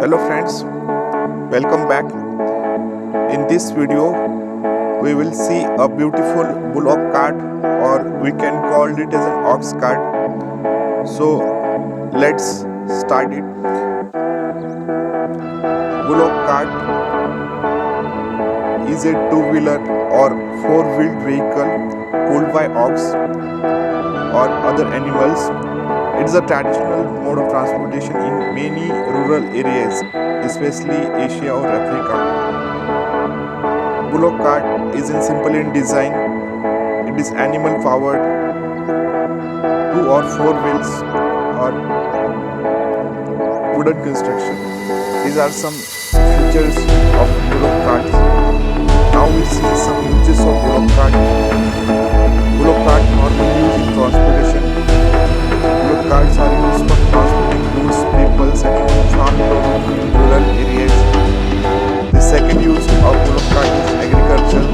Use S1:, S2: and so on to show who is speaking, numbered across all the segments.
S1: Hello friends, welcome back. In this video we will see a beautiful Bullock cart, or we can call it as an ox cart. So let's start it. Bullock cart is a two-wheeler or four-wheeled vehicle pulled by ox or other animals. It is a traditional mode of transportation in many rural areas, especially Asia or Africa. Bullock cart is simple in design. It is animal powered, two or four wheels or wooden construction. These are some features of Bullock carts. Now we see some uses of Bullock cart. Bullock cart normally used in transportation. Bullock carts are used for transporting goods, people, and farm in rural areas. The second use of Bullock cart is agriculture.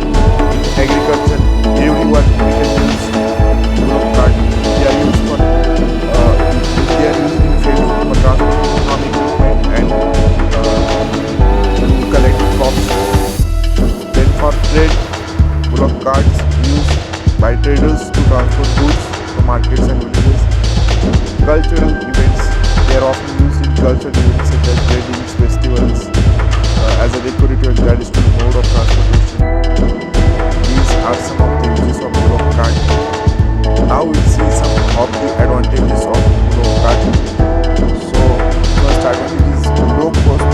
S1: In agriculture, everyone can use Bullock cart. They are used in field for transporting farm equipment and to collect crops. Then for trade, Bullock carts used by traders to transport goods to markets and villages. Cultural events, they are often used in cultural events such as weddings, festivals, as a decorative and traditional mode of transportation. These are some of the uses of Bullock cart. Now we'll see some of the advantages of Bullock cart. So first advantage is low cost.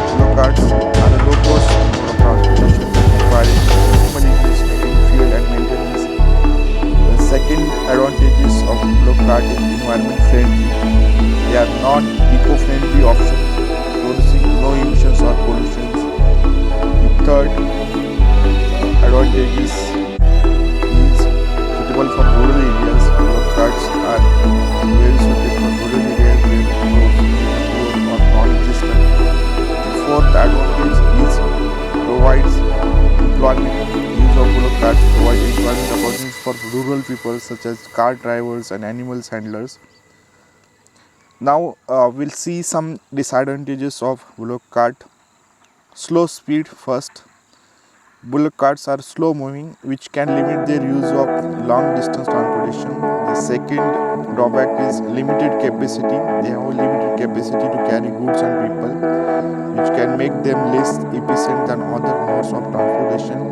S1: Bullock carts are a low cost mode of transportation requiring minimal investment in fuel and maintenance. The second advantages of Bullock cart is environment friendly. They are non-eco-friendly options, producing no emissions or pollution. The third advantage is suitable for rural areas. Bullock carts are very suited for rural areas where roads are poor or non-existent. The fourth advantage is provides employment. Use of Bullock carts provides employment opportunities for rural people such as car drivers and animals handlers. Now we'll see some disadvantages of Bullock cart. Slow speed first. Bullock carts are slow moving, which can limit their use of long distance transportation. The second drawback is limited capacity. They have a limited capacity to carry goods and people, which can make them less efficient than other modes of transportation.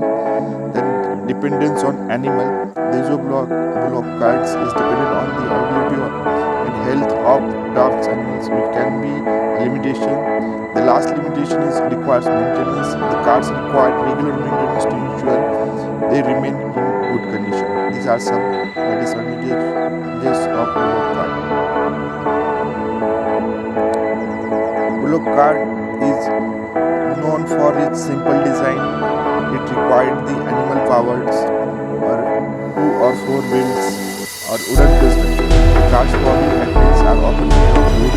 S1: Then dependence on animal. The use of Bullock carts is dependent on the ability and health of dogs animals, which can be a limitation. The last limitation is requires maintenance. The carts require regular maintenance to ensure they remain in good condition. These are some disadvantages of Bullock cart. Bullock cart is known for its simple design. It required the animal powers or two or four wheels or wooden construction. The cart's body and wheels are often made of wood